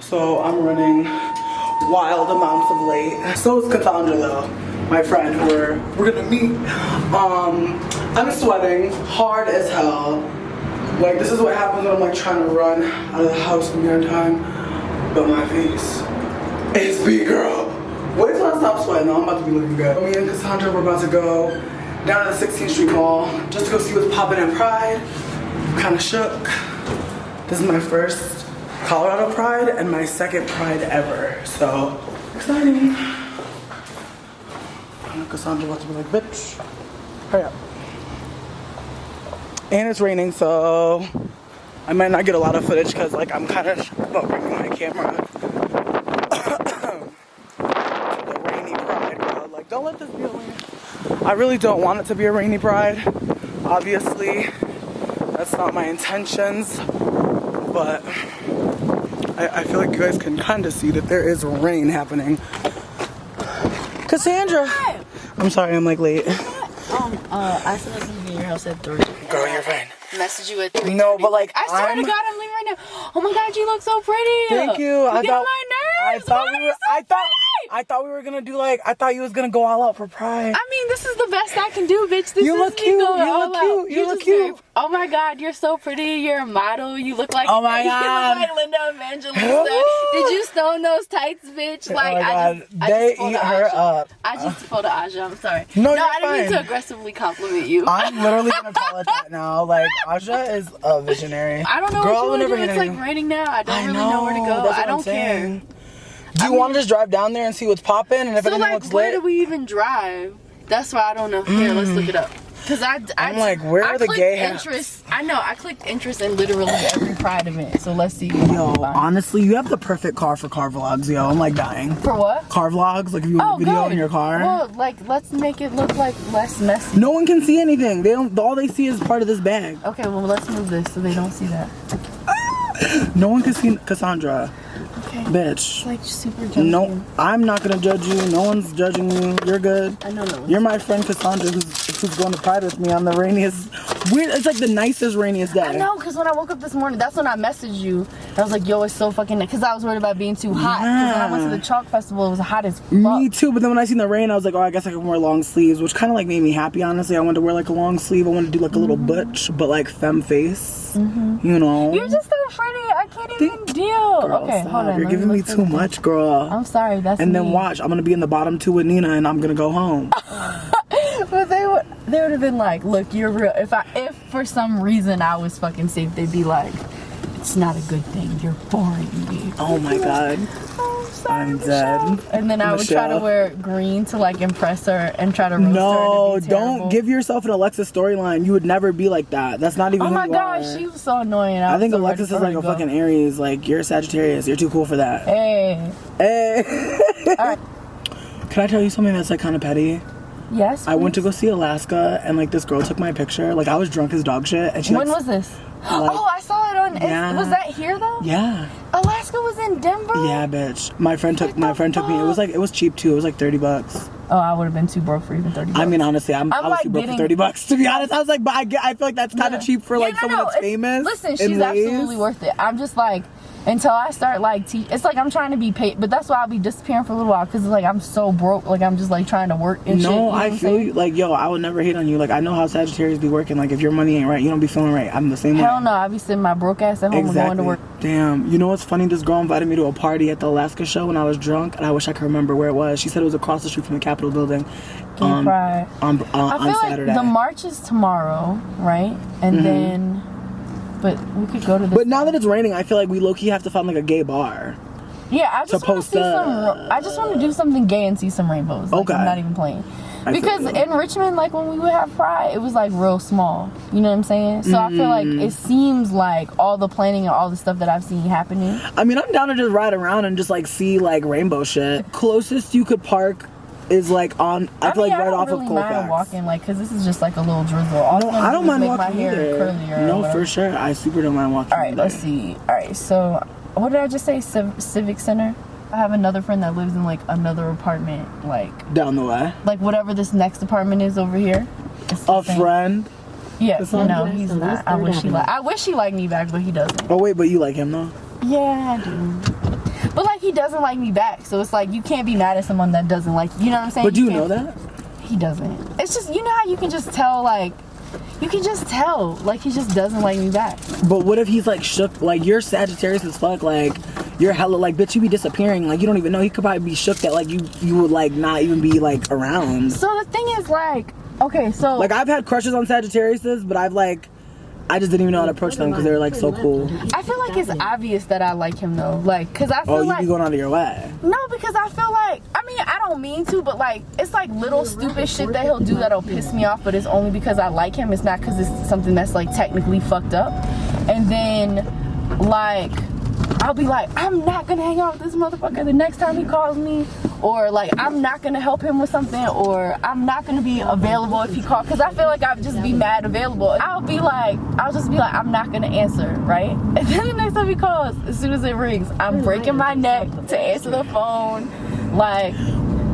So I'm running wild amounts of late. So is Cassandra though, my friend who we're gonna meet. I'm sweating hard as hell. Like, this is what happens when I'm like trying to run out of the house and be on time. But my face is big, girl. Wait till I stop sweating though, I'm about to be looking good. Me and Cassandra, we're about to go down to the 16th Street Mall just to go see what's popping in Pride. I'm kinda shook. This is my first Colorado Pride and my second Pride ever. So, exciting. Cassandra about to be like, bitch, hurry up. And it's raining, so I might not get a lot of footage because like I'm kind of about bringing my camera to the rainy Pride crowd. Like, don't let this be a rainy. I really don't want it to be a rainy Pride. Obviously, that's not my intentions, but I feel like you guys can kind of see that there is rain happening. Cassandra! I'm sorry, I'm like late. I said I was gonna be in your house at 3. Girl, you're fine. Message you at 3. No, but like, I swear to God, I'm leaving right now. Oh my God, you look so pretty. Thank you. I thought my nerves. I thought we were gonna do like, I thought you was gonna go all out for Pride. I mean, this is the best I can do, bitch. This You is look me cute. going You all look out. cute. You You're look just cute. very- Oh my God, you're so pretty. You're a model. You look like Oh my God. You look like Linda Evangelista. Did you stone those tights, bitch? Like, oh my God. I They just pulled eat a her Aja. up. I just pulled a Aja. I'm sorry. No, you're I didn't mean fine. to aggressively compliment you. I'm literally gonna call it that now. Like, Aja is a visionary. I don't know Girl, what you I would want to never do. hit It's like anything. raining now. I don't I really know, know where to go. that's what I I'm don't care. saying. Do you want to just drive down there and see what's popping? And if So anything like, looks where lit? do we even drive? That's why I don't know. Here, let's look it up. Cause I'm like, where are the clicked gay interest? I know. I clicked interest in literally every Pride event. So let's see. Yo, honestly, you have the perfect car for car vlogs, yo. I'm like dying. For what? Car vlogs, like if you want a video good. in your car. Well, like let's make it look like less messy. No one can see anything. They don't. All they see is part of this bag. Okay, well let's move this so they don't see that. No one can see Cassandra. Okay. Bitch. It's like super judgy. No, I'm not gonna judge you. No one's judging you. You're good. I know no. You're my friend Cassandra, who's going to Pride with me on the rainiest. Weird. It's like the nicest, rainiest day. I know, because when I woke up this morning, that's when I messaged you. I was like, yo, it's so fucking, because I was worried about being too hot. Because when I went to the chalk festival, it was hot as fuck. Me too, but then when I seen the rain, I was like, oh, I guess I can wear long sleeves, which kind of like made me happy, honestly. I wanted to wear like a long sleeve. I wanted to do like a little butch, but like femme face, you know. You're just so pretty. I can't even deal. Girl, Okay, stop. hold on. You're giving me too much, girl. I'm sorry, that's And then me. watch, I'm gonna be in the bottom 2 with Nina, and I'm gonna go home. But they would have been like, look, you're real. If for some reason I was fucking safe, they'd be like, it's not a good thing. You're boring me. Oh my God. Oh, I'm sorry, I'm Michelle. dead. And then I would try to Michelle. wear green to like impress her and try to roast her. No, And be don't terrible. give yourself an Alexis storyline. You would never be like that. That's not even Oh who my you gosh, are. she was so annoying. I think was so Alexis ready is for like her a to go. fucking Aries. Like, you're a Sagittarius. You're too cool for that. Hey. Hey. Alright. Can I tell you something that's like kind of petty? Yes. I went to please. go see Alaska, and like this girl took my picture. Like, I was drunk as dog shit, and she When like, was this? like, Oh, I saw it on. Yeah. Was that here though? yeah. Alaska was in Denver. Yeah, bitch. My friend took me. It was cheap too. It was like $30. Oh, I would have been too broke for even $30. I mean, honestly, I was like too broke for getting- $30. To be honest, I was like, but I feel like that's kind of cheap for like someone that's it's- famous. Listen, in she's ways. absolutely worth it. I'm just like, until I start like, it's like I'm trying to be paid, but that's why I'll be disappearing for a little while because it's like I'm so broke. Like I'm just like trying to work and shit. You know I what I'm feel saying? you. Like, yo, I would never hate on you. Like, I know how Sagittarius be working. Like, if your money ain't right, you don't be feeling right. I'm the same way. Hell no, I be sitting my broke ass at home and going to work. Damn. You know what's funny? This girl invited me to a party at the Alaska show when I was drunk, and I wish I could remember where it was. She said it was across the street from the Capitol building. On Pride. On I feel Saturday. like the march is tomorrow, right? And then, but we could go to this. But now that it's raining, I feel like we low-key have to find like a gay bar. Yeah, I just want to post see up. I just want to do something gay and see some rainbows. Like, Okay. I'm not even playing. I feel Because you. in Richmond, like when we would have Pride, it was like real small. You know what I'm saying? So I feel like it seems like all the planning and all the stuff that I've seen happening. I mean, I'm down to just ride around and just like see like rainbow shit. Closest you could park is like on, I feel like right off of I don't really mind Colfax. walking, like, because this is just like a little drizzle. All No, I'm gonna I don't do is mind make walking my hair either. curlier or No, whatever. for sure. I super don't mind walking. All right, either. let's see. All right, so what did I just say? Civic Center? I have another friend that lives in like another apartment, like Down the way. whatever this next apartment is over here. It's the A same. friend? Yeah, It's not no, good. he's So not. I wish he liked me back, but he doesn't. Oh wait, but you like him though? Yeah, I do. doesn't like me back. So it's like, you can't be mad at someone that doesn't like, you know what I'm saying? But do you know that? He doesn't. It's just, you know how you can just tell, like, you can just tell, like, he just doesn't like me back. But what if he's like shook? Like, you're Sagittarius as fuck. Like, you're hella like, bitch, you be disappearing. Like, you don't even know. He could probably be shook that like you would like not even be like around. So the thing is, like, okay, so like, I've had crushes on Sagittariuses, but I just didn't even know how to approach them because they were like so cool. I feel like it's obvious that I like him though, like, cause I feel you like be going out of your way. no, because I feel like, I mean, I don't mean to, but like, it's like little stupid shit that he'll do that'll piss me off, but it's only because I like him. It's not because it's something that's like technically fucked up. And then like, I'll be like, I'm not gonna hang out with this motherfucker the next time he calls me, or like, I'm not gonna help him with something, or I'm not gonna be available if he calls, because I feel like I'd just be mad available. I'll just be like, I'm not gonna answer, right? And then the next time he calls, as soon as it rings, I'm breaking my neck to answer the phone, like.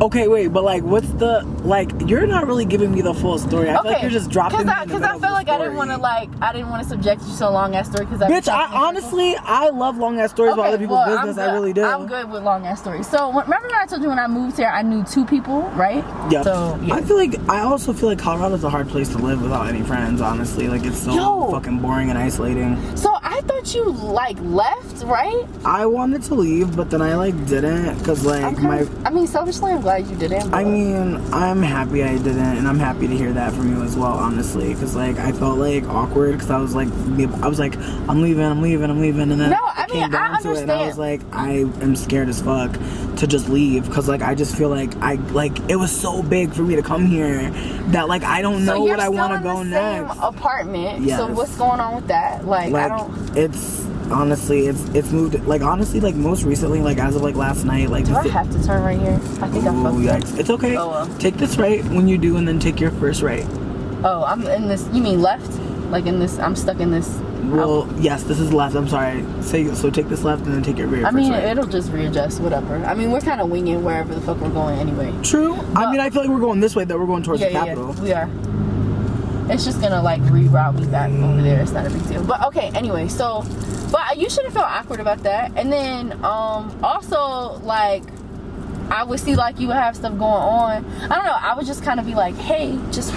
Okay, wait, but like, what's the, like, you're not really giving me the full story. I feel like you're just dropping me in the Because middle I feel like of I didn't want to subject you to a long ass story. Bitch, I love long ass stories about other people's business. I really do. I'm good with long ass stories. So remember when I told you when I moved here, I knew 2 people, right? Yeah. So yeah. I also feel like Colorado's a hard place to live without any friends. Honestly, like, it's so fucking boring and isolating. So I thought you like left, right? I wanted to leave, but then I like didn't, cause like I mean, selfishly, I'm glad you didn't. I mean, I'm happy I didn't, and I'm happy to hear that from you as well, honestly, because like I felt like awkward because I was like I'm leaving, and then I came down I to understand. it, and I was like, I am scared as fuck to just leave because like I just feel like it was so big for me to come here that like I don't know what I want to go next. Same apartment. Yes. So what's going on with that? Like I don't. It's honestly, it's moved. Like honestly, like most recently, like as of like last night, like. Do I have to turn right here? I think I fucked up. It's okay. Oh, well. Take this right when you do, and then take your first right. Oh, I'm in this. You mean left? Like in this? I'm stuck in this. Well, yes, this is left. I'm sorry. So take this left and then take your first right. It'll just readjust, whatever. I mean, we're kind of winging wherever the fuck we're going anyway. True. I mean, I feel like we're going this way, though. We're going towards the capital. Yeah, we are. It's just gonna like reroute me back over there. It's not a big deal. But okay, anyway, so, but you shouldn't feel awkward about that. And then, also like, I would see like you would have stuff going on. I don't know. I would just kind of be like, hey, just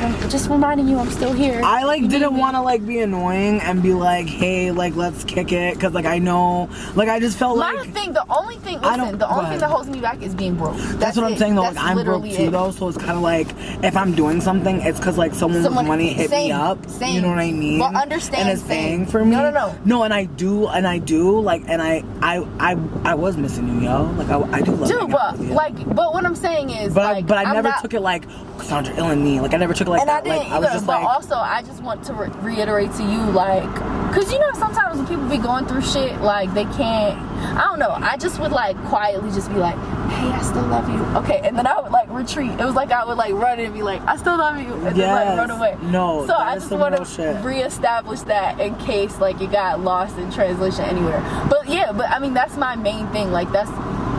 reminding you I'm still here. I like didn't want to like be annoying and be like, hey, like let's kick it, because like I know, like I just felt like the only thing that holds me back is being broke. That's what I'm saying though. Like I'm broke too though, so it's kind of like if I'm doing something, it's because like someone with money hit me up. You know what I mean? Well, understand. And it's paying for me. No, and I do, like, and I was missing you, yo. Like I do love you. But what I'm saying is, but I never took it like Cassandra ill and me. Like I never took it like that. And I didn't either. I was just but also, I just want to reiterate to you, like, cause you know sometimes when people be going through shit, like they can't. I don't know. I just would like quietly just be like, hey, I still love you. Okay, and then I would like retreat. It was like I would like run and be like, I still love you, and then like run away. No. So I just want to reestablish that in case like it got lost in translation anywhere. But yeah, I mean that's my main thing. Like that's.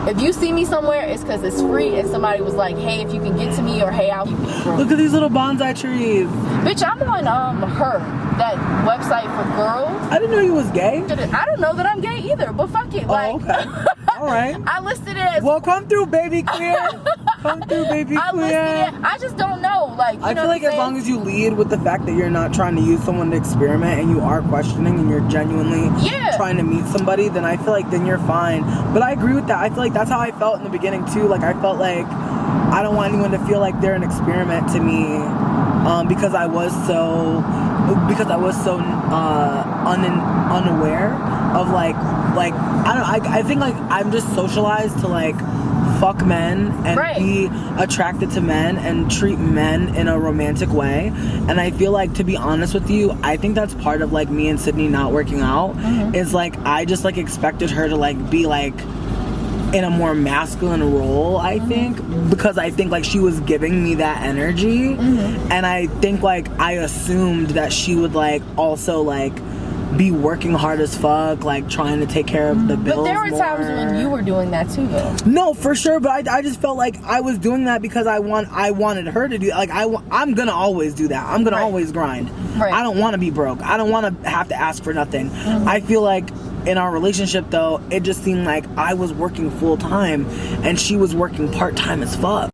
If you see me somewhere, it's because it's free and somebody was like, hey, if you can get to me, or hey, I'll keep you broke. Look at these little bonsai trees. Bitch, I'm on Her, that website for girls. I didn't know you was gay. I don't know that I'm gay either, but fuck it. Like, okay. All right. I listed it as... Well, come through, baby queer. Come through, baby queer. I listed it. I just don't know. Like, I feel like as long as you lead with the fact that you're not trying to use someone to experiment and you are questioning and you're genuinely trying to meet somebody, then I feel like then you're fine. But I agree with that. I feel like that's how I felt in the beginning too. Like I felt like I don't want anyone to feel like they're an experiment to me, because I was so unaware of like I think like I'm just socialized to like fuck men and be attracted to men and treat men in a romantic way. And I feel like, to be honest with you, I think that's part of like me and Sydney not working out. Is like I just like expected her to like be like in a more masculine role, I think, because I think like she was giving me that energy, and I think like I assumed that she would like also like be working hard as fuck, like trying to take care of the bills. But there were times when you were doing that too, though. No, for sure. But I just felt like I was doing that because I wanted her to do. Like I'm gonna always do that. I'm gonna always grind. I don't want to be broke. I don't want to have to ask for nothing. I feel like in our relationship though, it just seemed like I was working full time and she was working part time as fuck.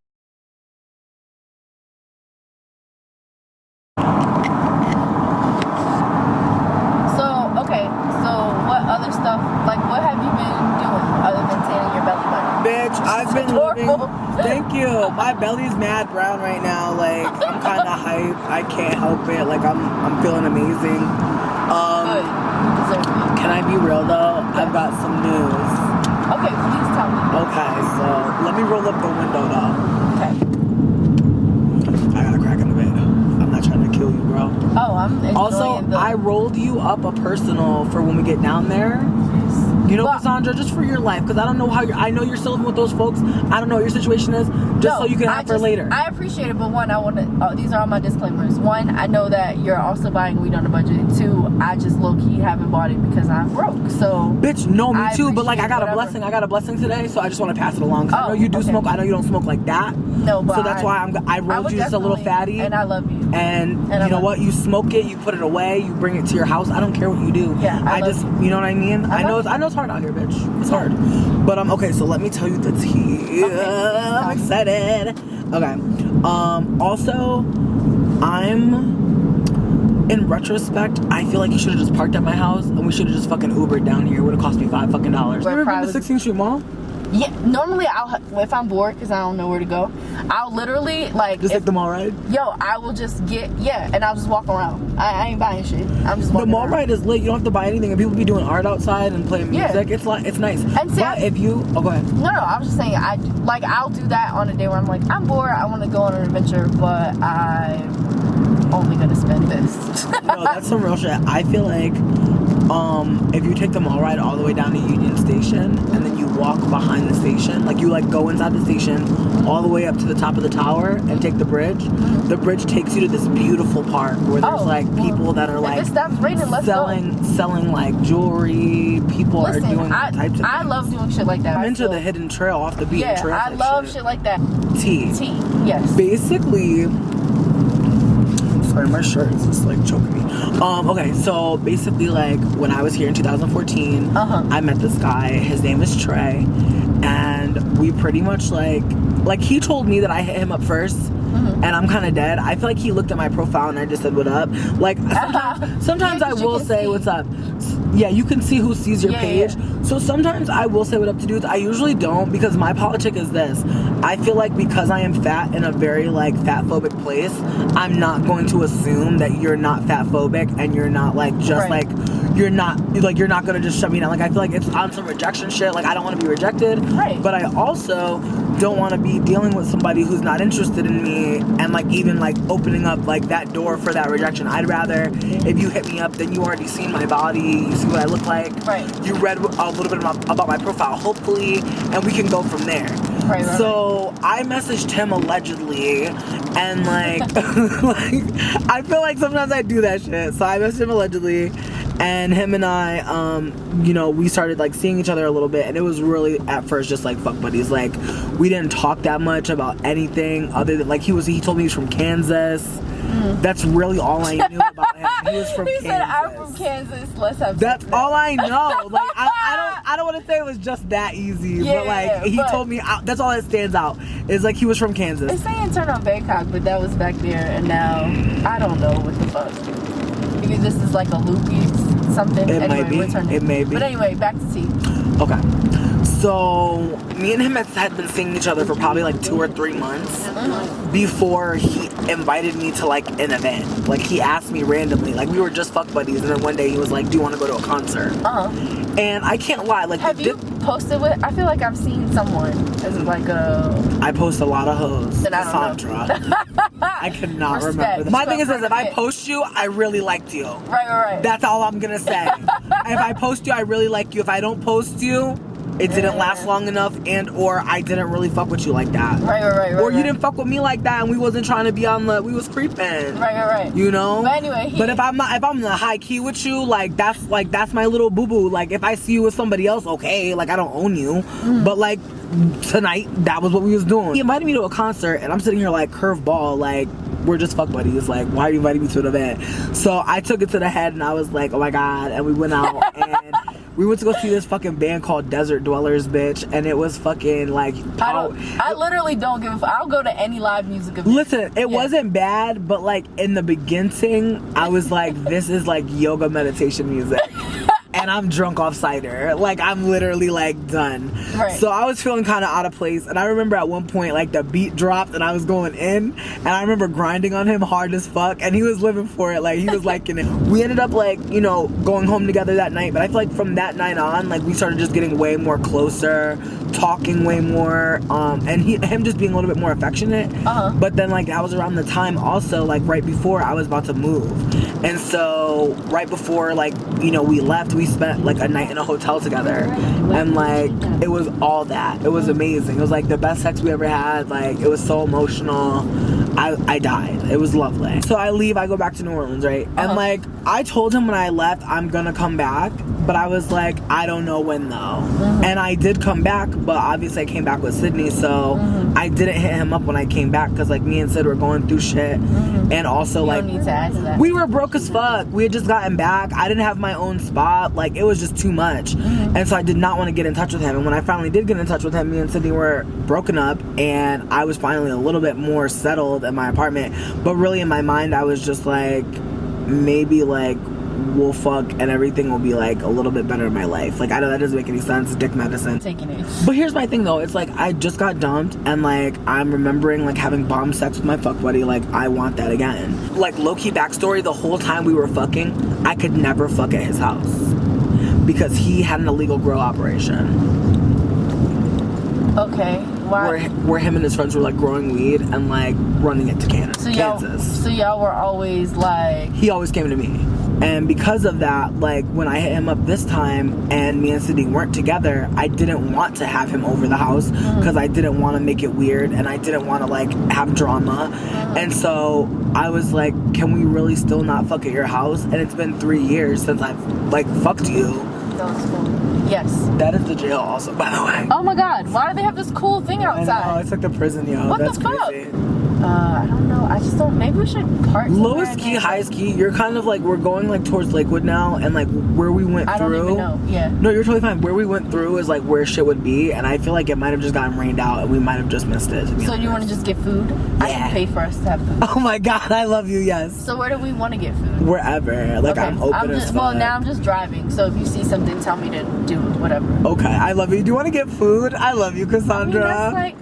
I've been living. Thank you. My belly's mad brown right now. Like I'm kind of hyped. I can't help it. Like I'm feeling amazing. Can I be real though? I've got some news. Okay, please tell me. Okay, so let me roll up the window though. Okay. I got a crack in the bed. I'm not trying to kill you, bro. Oh, I'm enjoying Also, I rolled you up a personal for when we get down there. You know, Cassandra, just for your life, because I don't know how I know you're still living with those folks. I don't know what your situation is, just so you can have for later. I appreciate it, but one, I want to, these are all my disclaimers. One, I know that you're also buying weed on a budget. Two, I just low-key haven't bought it because I'm broke, so. Bitch, no, me too, but like I got a blessing today, so I just want to pass it along. I know you do smoke, I know you don't smoke like that. No, but so that's why I rolled you just a little fatty. And I love you. And you know what? You smoke it, you put it away, you bring it to your house. I don't care what you do. Yeah, I just, you know what I mean? I know it's hard out here, bitch. It's hard. But okay, so let me tell you the tea. Okay. I'm excited. Okay. Also, in retrospect, I feel like you should have just parked at my house and we should have just fucking Ubered down here. It would have cost me $5 fucking. You ever been to 16th Street Mall? Yeah, normally if I'm bored because I don't know where to go, I'll literally like just take the mall ride. Yo, I will just and I'll just walk around. I ain't buying shit. I'm just walking the mall around. ride is lit. You don't have to buy anything, and people be doing art outside and playing music. It's nice. And see, but if you go ahead. No, I was just saying I'll do that on a day where I'm like I'm bored. I want to go on an adventure, but I'm only gonna spend this. No, that's some real shit. I feel like if you take the mall ride all the way down to Union Station and then you walk behind the station, like you like go inside the station all the way up to the top of the tower and take the bridge takes you to this beautiful park where there's people that are like selling like jewelry. People are doing all types of things. I love doing shit like that. I'm into the hidden trail off the beaten trail. I love shit like that. Tea, yes. Basically, sorry, my shirt is just like choking me. Okay, so basically, like when I was here in 2014, I met this guy. His name is Trey, and we pretty much like he told me that I hit him up first, and I'm kind of dead. I feel like he looked at my profile and I just said what up. Like sometimes I will say what's up. Yeah, you can see who sees your page. Yeah. So sometimes I will say what up to dudes. I usually don't because my politic is this. I feel like because I am fat in a very like fat phobic place, I'm not going to assume that you're not fat phobic and you're not like just like you're not gonna just shut me down. Like I feel like it's on some rejection shit. Like I don't want to be rejected. Right. But I also don't want to be dealing with somebody who's not interested in me and like even like opening up like that door for that rejection. I'd rather if you hit me up, then you already seen my body, you see what I look like. Right. You read a little bit about my profile, hopefully, and we can go from there. Right. So I messaged him allegedly, and like, I feel like sometimes I do that shit. So I messaged him allegedly, and him and I, we started like seeing each other a little bit, and it was really at first just like fuck buddies. Like we didn't talk that much about anything other than like he told me he was from Kansas. That's really all I knew about him. He was from Kansas. He said, I'm from Kansas. Let's have That's all I know. Like I don't want to say it was just that easy, but like he told me that's all that stands out is like he was from Kansas. They saying turn on Bangkok, but that was back there, and now I don't know what the fuck. Because this is like a loopy something. It may be. It may be. But anyway, back to tea. Okay. So me and him had been seeing each other for probably like 2 or 3 months before he invited me to like an event. Like he asked me randomly, like we were just fuck buddies, and then one day he was like, do you want to go to a concert? And I can't lie, like have you posted with, I feel like I've seen someone as like I post a lot of hoes. Cassandra. I cannot remember that. My thing is if I post you, I really liked you. Right. That's all I'm gonna say. If I post you, I really like you. If I don't post you, it didn't last long enough, and or I didn't really fuck with you like that. Right. Or you didn't fuck with me like that, and we wasn't trying to be we was creeping. Right. You know. But anyway. But if I'm the high key with you, that's my little boo boo. Like if I see you with somebody else, okay, like I don't own you. But like tonight, that was what we was doing. He invited me to a concert, and I'm sitting here like curveball, like we're just fuck buddies. Like why are you inviting me to an event? So I took it to the head, and I was like, oh my god, and we went out and. We went to go see this fucking band called Desert Dwellers, bitch, and it was fucking like I literally don't give a fuck. I'll go to any live music event. Listen, it wasn't bad, but like in the beginning, I was like, this is like yoga meditation music. And I'm drunk off cider. Like, I'm literally like done. Right. So I was feeling kind of out of place. And I remember at one point, like, the beat dropped and I was going in. And I remember grinding on him hard as fuck. And he was living for it. Like, he was liking it. We ended up, like, you know, going home together that night. But I feel like from that night on, like, we started just getting way more closer, talking way more. And him just being a little bit more affectionate. But then, like, that was around the time also, like, right before I was about to move. And so, right before, like, you know, we left, we spent like a night in a hotel together, and like it was all that. It was amazing. It was like the best sex we ever had. Like, it was so emotional. I died. It was lovely. So I leave, I go back to New Orleans, right? And like I told him when I left I'm gonna come back, but I was like, I don't know when though. And I did come back, but obviously I came back with Sydney, so I didn't hit him up when I came back because like me and Sid were going through shit. And also you like don't need to ask that. we were broke as fuck. We had just gotten back. I didn't have my own spot. Like, it was just too much. And so I did not want to get in touch with him. And when I finally did get in touch with him, me and Sydney were broken up, and I was finally a little bit more settled in my apartment. But really in my mind I was just like, maybe like we'll fuck and everything will be like a little bit better in my life. Like, I know that doesn't make any sense. Dick medicine. Taking it. But here's my thing though. It's like I just got dumped, and like I'm remembering like having bomb sex with my fuck buddy. Like, I want that again. Like, low-key backstory, the whole time we were fucking, I could never fuck at his house because he had an illegal grow operation. Okay. Why? Where him and his friends were like growing weed and like running it to Kansas. So y'all were always like... He always came to me. And because of that, like, when I hit him up this time and me and Sydney weren't together, I didn't want to have him over the house because I didn't want to make it weird and I didn't want to, like, have drama. And so I was like, can we really still not fuck at your house? And it's been 3 years since I've, like, fucked you. That was cool. Yes. That is the jail also, by the way. Oh my god, why do they have this cool thing outside? I know, it's like the prison, yo. What That's the fuck? crazy. I don't know. I just don't. Maybe we should part. Lowest key, highest key. You're kind of like, we're going like towards Lakewood now, and like where we went through. I don't even know. Yeah. No, you're totally fine. Where we went through is like where shit would be, and I feel like it might have just gotten rained out, and we might have just missed it. So you want to just get food? Yeah. I can pay for us to have food. Oh my god, I love you. Yes. So where do we want to get food? Wherever. Like, okay. I'm open as fuck. Well, now I'm just driving, so if you see something, tell me to do whatever. Okay, I love you. Do you want to get food? I love you, Cassandra. I mean, that's like.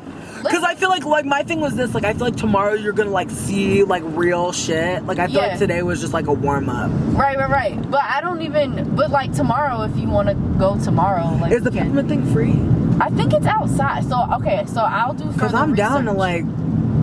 Because I feel like my thing was this, like, I feel like tomorrow you're gonna like see like real shit. Like, I feel like today was just like a warm up. Right. But I don't even, but like tomorrow, if you want to go tomorrow, like, is the peppermint thing free? I think it's outside. So okay, so I'll do. Because I'm down to like,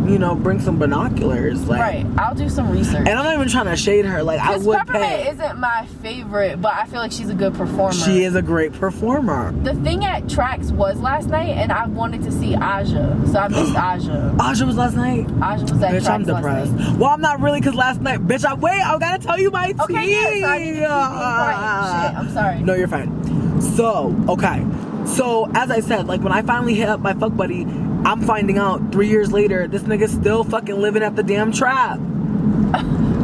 you know, bring some binoculars. Like, right, I'll do some research. And I'm not even trying to shade her. Like, I would Peppermint pay. Isn't my favorite, but I feel like she's a good performer. She is a great performer. The thing at Trax was last night, and I wanted to see Aja, so I missed Aja. Aja was last night? Aja was at Bitch, Trax I'm depressed. last night. Well, I'm not really, because last night, bitch, I gotta tell you my tea. Okay, yes, so I need to keep quiet. Shit, I'm sorry. No, you're fine. So, okay. So, as I said, like, when I finally hit up my fuck buddy, I'm finding out 3 years later, this nigga's still fucking living at the damn trap.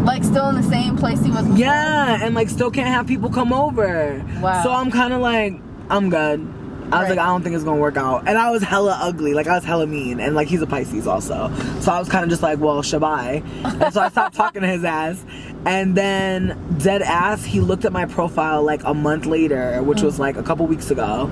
Like, still in the same place he was before? Yeah, and like still can't have people come over. Wow. So I'm kind of like, I'm good. I was like, I don't think it's gonna work out. And I was hella ugly, like I was hella mean, and like he's a Pisces also. So I was kind of just like, well, shabai. And so I stopped talking to his ass. And then dead ass, he looked at my profile like a month later, which was like a couple weeks ago.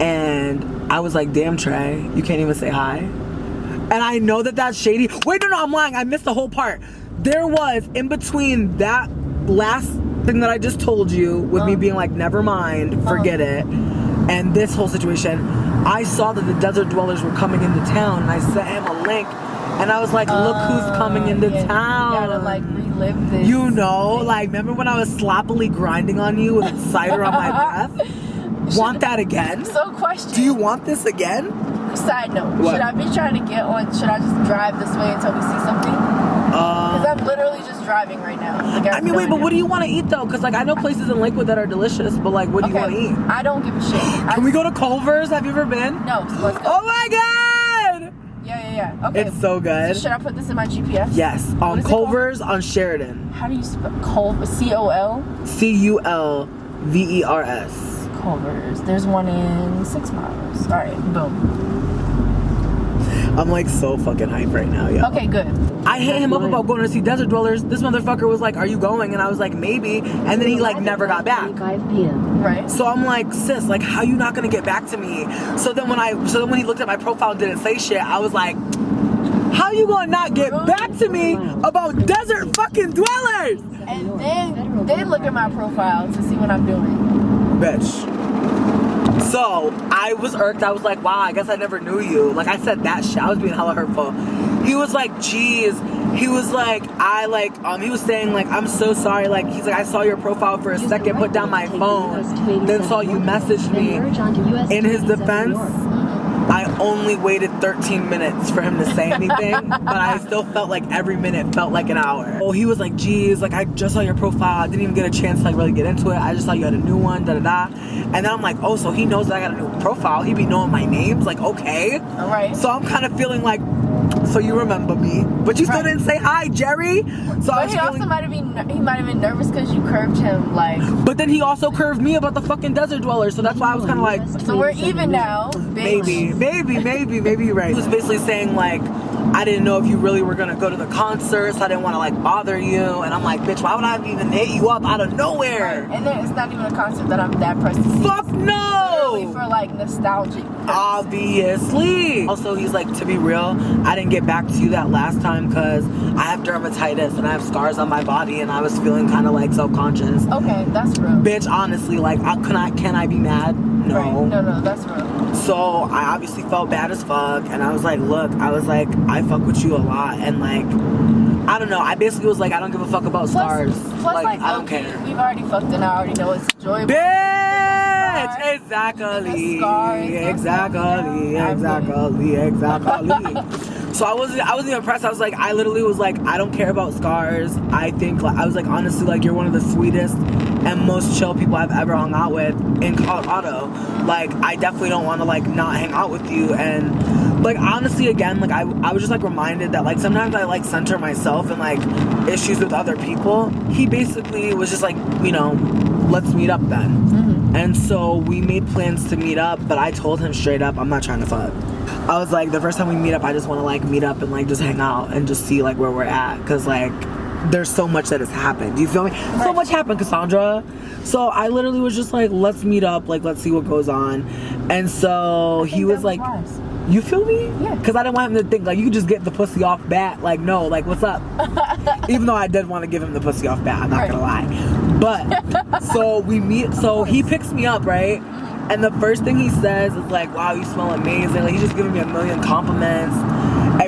And I was like, damn, Trey, you can't even say hi. And I know that that's shady. Wait, no, I'm lying. I missed the whole part. There was, in between that last thing that I just told you, with me being like, never mind, forget it, and this whole situation, I saw that the Desert Dwellers were coming into town, and I sent him a link, and I was like, look who's coming into town. You gotta like relive this. You know, like, remember when I was sloppily grinding on you with cider on my breath? Want that again? So question. Do you want this again? Side note, what? Should I be trying to get on, should I just drive this way until we see something? Because I'm literally just driving right now. Like, I mean, wait, but what do you want to eat though? Because like I know places in Lakewood that are delicious, but like, what do you want to eat? I don't give a shit. Can we go to Culver's? Have you ever been? No, so let's go. Oh my god! Yeah. Okay. It's so good. So should I put this in my GPS? Yes, on Culver's on Sheridan. How do you spell Culver? C-O-L? C-U-L-V-E-R-S. Culver's. There's one in 6 Miles. All right, boom. I'm like so fucking hype right now, yo. Okay, good. I hit him up about going to see Desert Dwellers. This motherfucker was like, are you going? And I was like, maybe. And then he like never got back. 5 p.m. Right. So I'm like, sis, like, how you not gonna get back to me? So then when he looked at my profile and didn't say shit, I was like, how you gonna not get back to me about Desert fucking Dwellers? And then they look at my profile to see what I'm doing. Bitch. So I was irked. I was like, wow, I guess I never knew you. Like, I said that shit. I was being hella hurtful. He was like, geez. He was like, he was saying like, I'm so sorry. Like, he's like, I saw your profile for a second, put down my phone, then saw you message me. In his defense, I only waited 13 minutes for him to say anything, but I still felt like every minute felt like an hour. Oh, he was like, geez, like I just saw your profile. I didn't even get a chance to like really get into it. I just saw you had a new one, da-da-da. And then I'm like, oh, so he knows that I got a new profile. He be knowing my names, like, okay. All right. So I'm kind of feeling like, so you remember me, but you still didn't say hi, Jerry. So but he also might have been nervous because you curved him, like. But then he also curved me about the fucking Desert Dweller, so that's why I was kind of like. So we're even now. Bitch. Maybe you're right. He was basically saying like, I didn't know if you really were gonna go to the concert, so I didn't want to like bother you. And I'm like, bitch, why would I even hit you up out of nowhere? Right. And then it's not even a concert that I'm that pressed to see. Fuck no! Literally for like nostalgic purposes. Obviously. Also, he's like, to be real, I didn't get back to you that last time because I have dermatitis and I have scars on my body and I was feeling kind of like self-conscious. Okay, that's real. Bitch, honestly, like, can I be mad? No. Right. No, that's real. So I obviously felt bad as fuck, and I was like, look, I fuck with you a lot, and like, I don't know, I basically was like, I don't give a fuck about scars. Plus, like I don't care. We've already fucked and I already know it's enjoyable. Bitch! Exactly. So I wasn't impressed. I was like, I literally was like, I don't care about scars. I think, like, I was like, honestly, like, you're one of the sweetest and most chill people I've ever hung out with in Colorado. Like, I definitely don't want to, like, not hang out with you. And, like, honestly, again, like, I was just, like, reminded that, like, sometimes I, like, center myself in, like, issues with other people. He basically was just like, you know, let's meet up then. Mm-hmm. And so we made plans to meet up, but I told him straight up, I'm not trying to fuck. I was like, the first time we meet up, I just want to, like, meet up and, like, just hang out and just see, like, where we're at. Because, like, there's so much that has happened. Do you feel me? Right. So much happened, Cassandra. So I literally was just like, let's meet up. Like, let's see what goes on. And so he was like, wise. You feel me? Yeah. Because I didn't want him to think, like, you could just get the pussy off bat. Like, no, like, what's up? Even though I did want to give him the pussy off bat. I'm not going to lie. But, so we meet. So he picks me up, right? And the first thing he says is like, wow, you smell amazing. Like, he's just giving me a million compliments.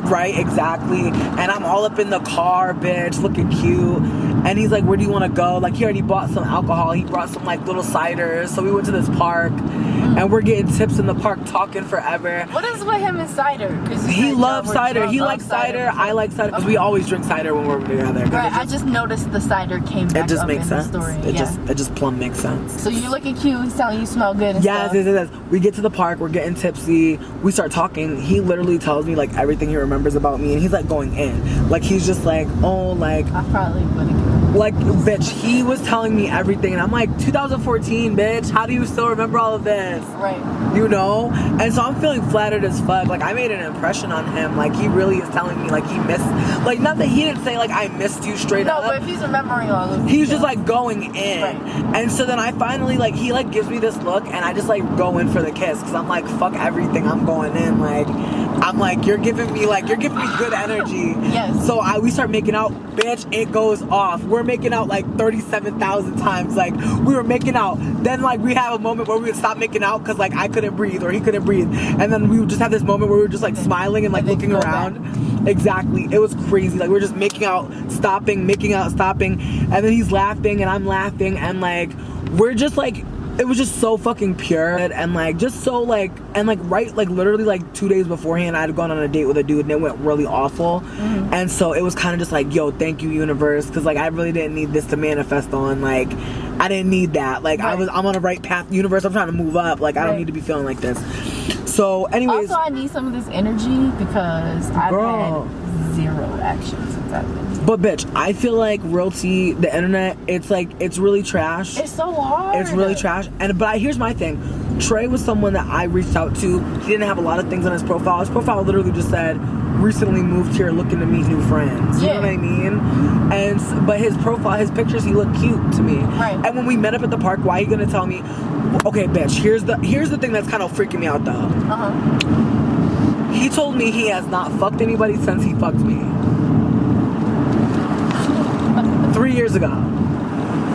Right, exactly. And I'm all up in the car, bitch, looking cute. And he's like, where do you want to go? Like, he already bought some alcohol. He brought some, like, little ciders. So we went to this park. And we're getting tips in the park, talking forever. What is with him and cider? He loves cider. He likes cider. I like cider. Because we always drink cider when we're together. Right, I just noticed the cider came back up in the story. It just plumb makes sense. So you're looking cute. He's telling you smell good and stuff. Yes. We get to the park. We're getting tipsy. We start talking. He literally tells me, like, everything he remembers about me. And he's, like, going in. Like, he's just like, oh, like... I probably wouldn't. Like, bitch, he was telling me everything. And I'm like, 2014, bitch. How do you still remember all of this? Right. You know? And so I'm feeling flattered as fuck. Like, I made an impression on him. Like, he really is telling me, like, he missed... Like, not that he didn't say, like, I missed you straight up. No, but if he's remembering all of this. He's just, like, going in. Right. And so then I finally, like, he, like, gives me this look. And I just, like, go in for the kiss. Because I'm like, fuck everything. I'm going in. Like, I'm like, you're giving me good energy. Yes. So we start making out. Bitch, it goes off. We're making out, like, 37,000 times. Like, we were making out. Then, like, we have a moment where we would stop making out because, like, I couldn't breathe or he couldn't breathe. And then we would just have this moment where we were just, like, smiling and, like, looking around. Back. Exactly. It was crazy. Like, we were just making out, stopping, making out, stopping. And then he's laughing and I'm laughing. And, like, we're just, like... It was just so fucking pure and like just so like and like right like literally like 2 days beforehand I had gone on a date with a dude and it went really awful. Mm-hmm. And so it was kind of just like, yo, thank you, universe, because like I really didn't need this to manifest on. Like I didn't need that. Like right. I'm on the right path, universe. I'm trying to move up. Like I don't need to be feeling like this. So anyways, also I need some of this energy because I've had zero action since I've been here. But bitch, I feel like realty, the internet, it's like, it's really trash. It's so hard. It's really trash. But here's my thing. Trey was someone that I reached out to. He didn't have a lot of things on his profile. His profile literally just said, recently moved here looking to meet new friends. You know what I mean? But his profile, his pictures, he looked cute to me. Right. And when we met up at the park, why are you gonna tell me, okay, bitch, here's the thing that's kind of freaking me out though. He told me he has not fucked anybody since he fucked me. 3 years ago.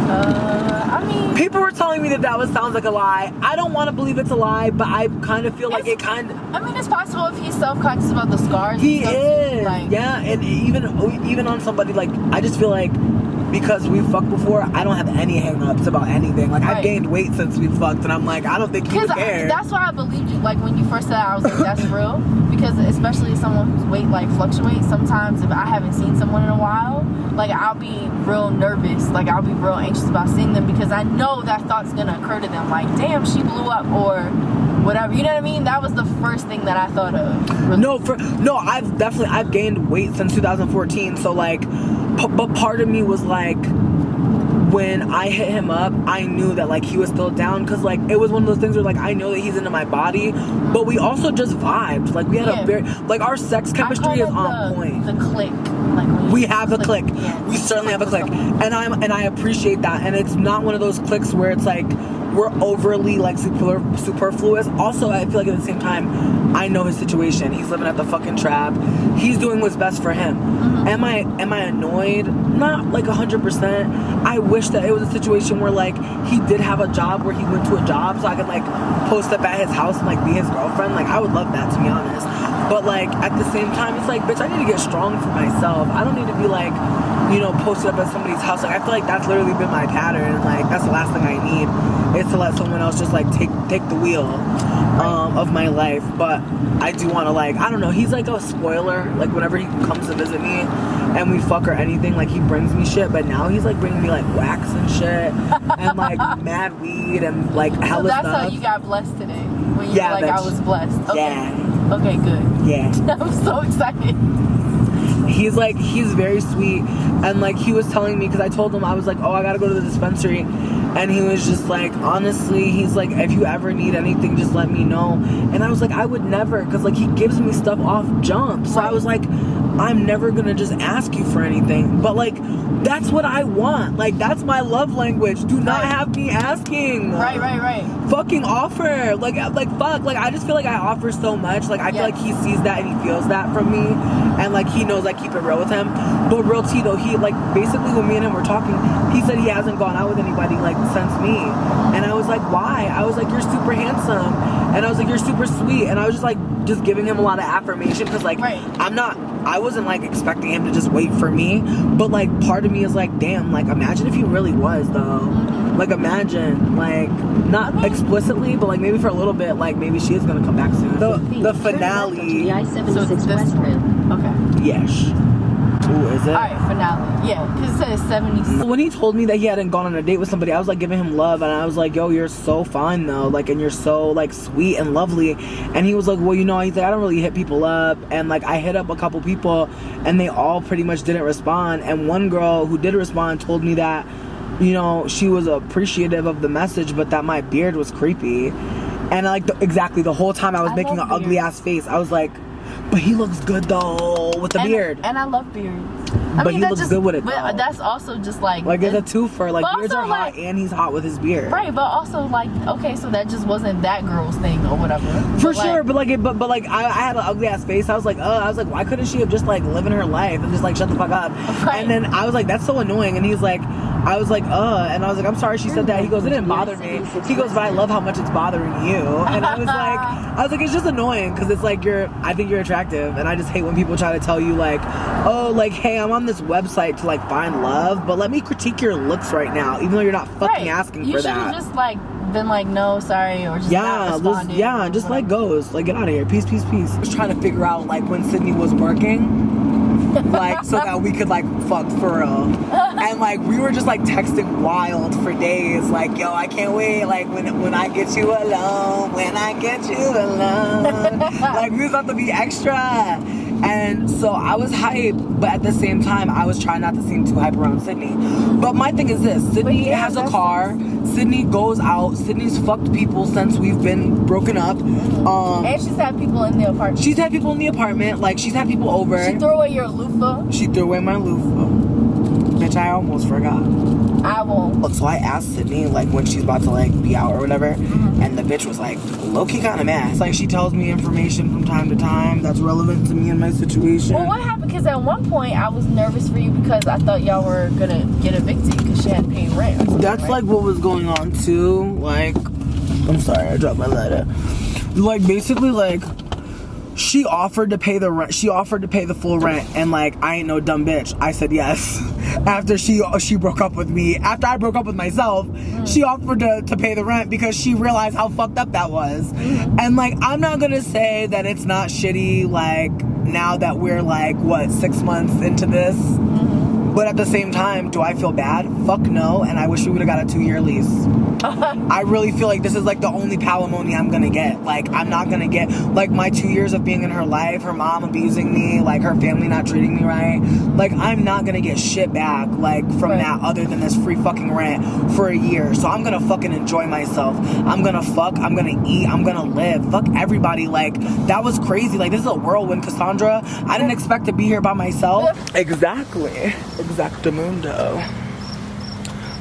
I mean, people were telling me that sounds like a lie. I don't want to believe it's a lie, but I kind of feel like it kind of. I mean, it's possible if he's self-conscious about the scars. He and stuff is, too, like, yeah, and even on somebody like, I just feel like because we fucked before, I don't have any hang-ups about anything. Like I've gained weight since we fucked, and I'm like, I don't think you care. That's why I believed you. Like when you first said, I was like, that's real, because especially as someone whose weight like fluctuates. Sometimes if I haven't seen someone in a while, like I'll be real nervous, like I'll be real anxious about seeing them because I know that thought's gonna occur to them, like, damn, she blew up or whatever. You know what I mean? That was the first thing that I thought of. Really. I've gained weight since 2014. So like, but part of me was like, when I hit him up, I knew that like he was still down, because like it was one of those things where like I know that he's into my body, but we also just vibed. Like we had a very, like our sex chemistry is on point. The click. Like we have a click. Yeah, we certainly have a click, and I appreciate that. And it's not one of those clicks where it's like we're overly like superfluous. Also, I feel like at the same time, I know his situation. He's living at the fucking trap. He's doing what's best for him. Am I annoyed? Not like 100%. I wish that it was a situation where like he did have a job, where he went to a job, so I could like post up at his house and like be his girlfriend. Like I would love that, to be honest. But like at the same time, it's like, bitch, I need to get strong for myself. I don't need to be like, you know, posted up at somebody's house. Like I feel like that's literally been my pattern, and like that's the last thing I need, is to let someone else just like take the wheel of my life. But I do want to, like, I don't know, he's like a spoiler. Like whenever he comes to visit me and we fuck or anything, like he brings me shit. But now he's like bringing me like wax and shit and like mad weed and like hella stuff. So that's how you got blessed today, when you were like, bitch. I was blessed. Okay. Yeah. Okay, good. Yeah. I'm so excited. He's very sweet, and like he was telling me, because I told him, I was like, oh, I gotta go to the dispensary, and he was just like, honestly, he's like, if you ever need anything, just let me know. And I was like, I would never, because like he gives me stuff off jump. So I was like, I'm never gonna just ask you for anything. But like, that's what I want. Like that's my love language. Do not have me asking. Right. Fucking offer. Like fuck. Like I just feel like I offer so much. Like I feel like he sees that and he feels that from me, and like he knows I keep it real with him. But real tea though, he like basically when me and him were talking, he said he hasn't gone out with anybody like since me. And I was like, why? I was like, you're super handsome, and I was like, you're super sweet, and I was just like giving him a lot of affirmation, because like I wasn't like expecting him to just wait for me, but like part of me is like, damn, like imagine if he really was though. Like imagine, like not explicitly, but like maybe for a little bit, like maybe she is gonna come back soon. The finale. The I-76 West Road. Okay. Yes. Ooh, is it? Alright, finale. Yeah, because it says 76. When he told me that he hadn't gone on a date with somebody, I was like giving him love, and I was like, yo, you're so fine though, like, and you're so like sweet and lovely. And he was like, well, you know, he's like, I don't really hit people up, and like I hit up a couple people and they all pretty much didn't respond. And one girl who did respond told me that, you know, she was appreciative of the message, but that my beard was creepy. And like exactly the whole time I was making an ugly ass face. I was like, but he looks good though with the beard. And I love beards. But he looks good with it, but though. that's also just like it's a twofer. Like beards are hot, like, and he's hot with his beard. Right, but also like, okay, so that just wasn't that girl's thing or whatever. For sure, but I had an ugly ass face. I was like, why couldn't she have just like living her life and just like shut the fuck up? Right. And then I was like, that's so annoying. And he's like, I was like, and I was like, I'm sorry she said that. He goes, it didn't bother me. He goes, but I love how much it's bothering you. And I was like, it's just annoying, because it's like I think you're attractive, and I just hate when people try to tell you like, oh, like, hey, I'm on this website to like find love, but let me critique your looks right now, even though you're not fucking asking for that. You should have just like been like, no, sorry, or just not responding. Just like goes, like get out of here, peace. I was trying to figure out like when Sydney was working, like so that we could like fuck for real. And like we were just like texting wild for days, like, yo, I can't wait, like when I get you alone, like we was about to be extra. And so I was hype, but at the same time, I was trying not to seem too hype around Sydney. But my thing is this: Sydney yeah, has a car. Sydney goes out. Sydney's fucked people since we've been broken up. And she's had people in the apartment. She's had people in the apartment. Like, she's had people over. She threw away your loofah. She threw away my loofah. Bitch, I almost forgot. I won't. So I asked Sydney, like, when she's about to, like, be out or whatever, and the bitch was, like, low-key kind of mad. It's like she tells me information from time to time that's relevant to me and my situation. Well, what happened? Because at one point, I was nervous for you because I thought y'all were going to get evicted because she hadn't paid rent. That's, right? like, what was going on, too. Like, I'm sorry, I dropped my letter. Like, basically, like, she offered to pay the rent. She offered to pay the full rent, and like, I ain't no dumb bitch. I said yes. After she broke up with me, after I broke up with myself, she offered to pay the rent because she realized how fucked up that was. And like, I'm not gonna say that it's not shitty. Like, now that we're like what 6 months into this, but at the same time, do I feel bad? Fuck no. And I wish we would have got a 2-year lease. I really feel like this is like the only palimony I'm gonna get. Like, I'm not gonna get like my 2 years of being in her life, her mom abusing me, like her family not treating me right. Like, I'm not gonna get shit back like from that other than this free fucking rent for a year. So I'm gonna fucking enjoy myself. I'm gonna fuck, I'm gonna eat, I'm gonna live. Fuck everybody. Like, that was crazy. Like, this is a whirlwind, Cassandra. I didn't expect to be here by myself. Exactly. Exactamundo.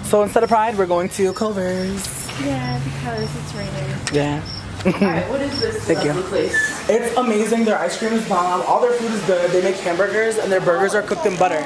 So instead of Pride, we're going to Culver's. Yeah, because it's raining. Yeah. Alright, what is this Thank you. place? It's amazing. Their ice cream is bomb. All their food is good. They make hamburgers, and their burgers are cooked in butter.